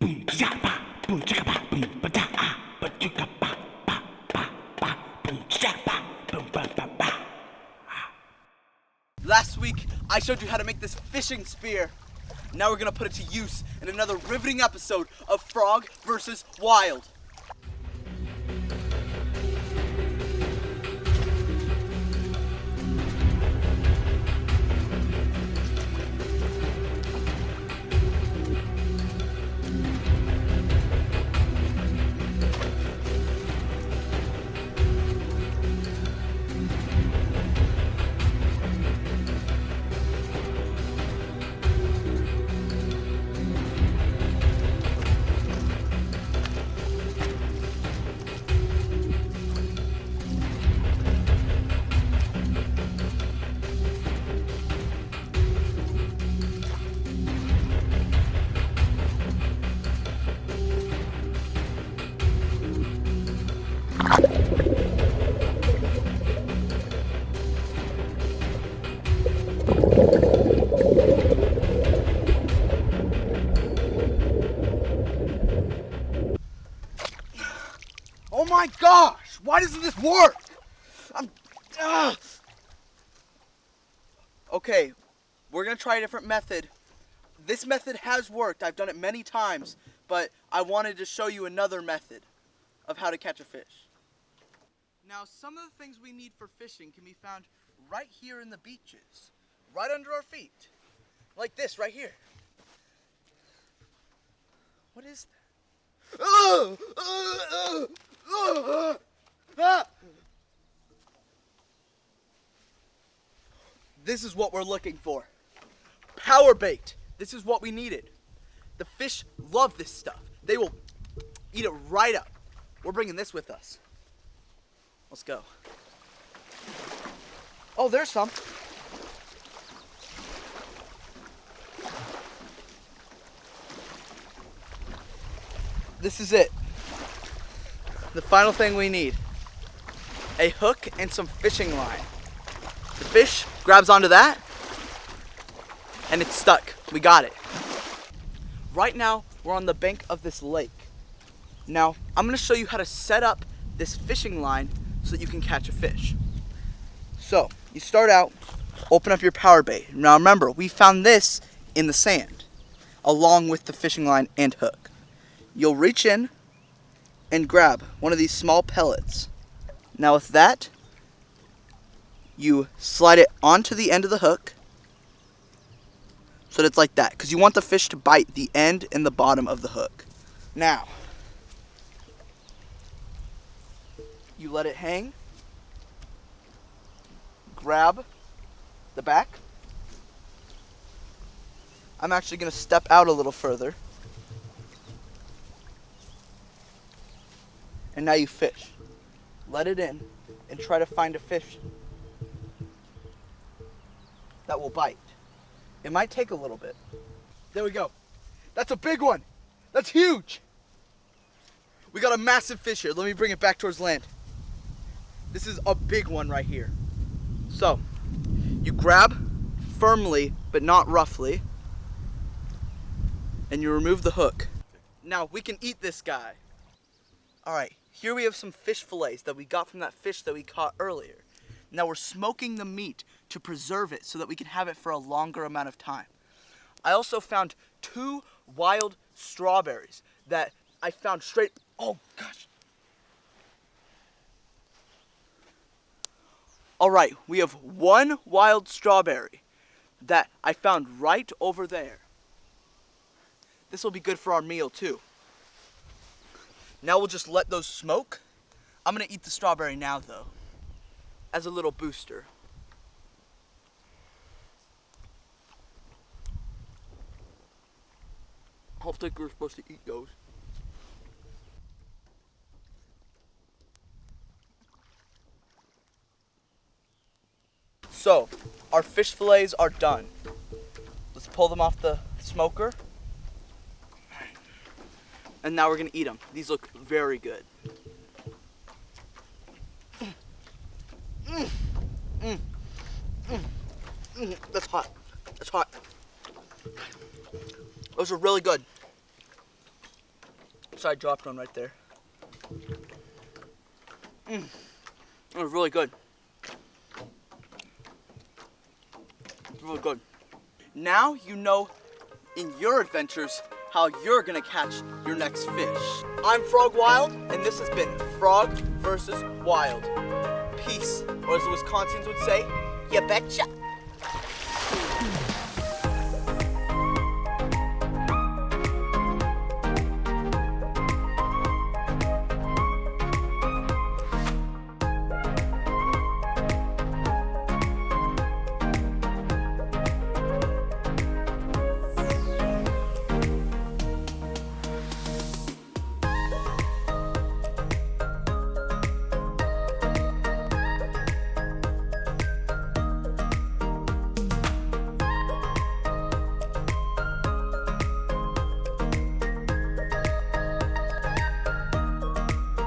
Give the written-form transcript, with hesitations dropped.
Last week, I showed you how to make this fishing spear. Now we're gonna put it to use in another riveting episode of Frog vs. Wild. Oh my gosh! Why doesn't this work? Okay, we're gonna try a different method. This method has worked. I've done it many times, but I wanted to show you another method of how to catch a fish. Now, some of the things we need for fishing can be found right here in the beaches, right under our feet, like this right here. What is that? This is what we're looking for. Power bait. This is what we needed. The fish love this stuff. They will eat it right up. We're bringing this with us. Let's go. Oh, there's some. This is it. The final thing we need. A hook and some fishing line. The fish grabs onto that, and it's stuck. We got it. Right now, we're on the bank of this lake. Now, I'm gonna show you how to set up this fishing line so that you can catch a fish. So, you start out, open up your power bait. Now remember, we found this in the sand, along with the fishing line and hook. You'll reach in and grab one of these small pellets. Now with that, you slide it onto the end of the hook so that it's like that, because you want the fish to bite the end and the bottom of the hook. Now, you let it hang, grab the back. I'm actually going to step out a little further. And now you fish. Let it in and try to find a fish that will bite. It might take a little bit. There we go. That's a big one. That's huge. We got a massive fish here. Let me bring it back towards land. This is a big one right here. So, you grab firmly, but not roughly, and you remove the hook. Now, we can eat this guy. All right, here we have some fish fillets that we got from that fish that we caught earlier. Now we're smoking the meat to preserve it so that we can have it for a longer amount of time. I also found 2 wild strawberries that I found straight, oh gosh. All right, we have 1 wild strawberry that I found right over there. This will be good for our meal too. Now we'll just let those smoke. I'm gonna eat the strawberry now though, as a little booster. I don't think we're supposed to eat those. So, our fish fillets are done. Let's pull them off the smoker. And now we're gonna eat them. These look very good. That's hot. That's hot. Those are really good. So I dropped one right there. It was really good. It's really good. Now you know in your adventures how you're gonna catch your next fish. I'm Frog Wild, and this has been Frog versus Wild. Peace, or as the Wisconsinians would say, ya betcha.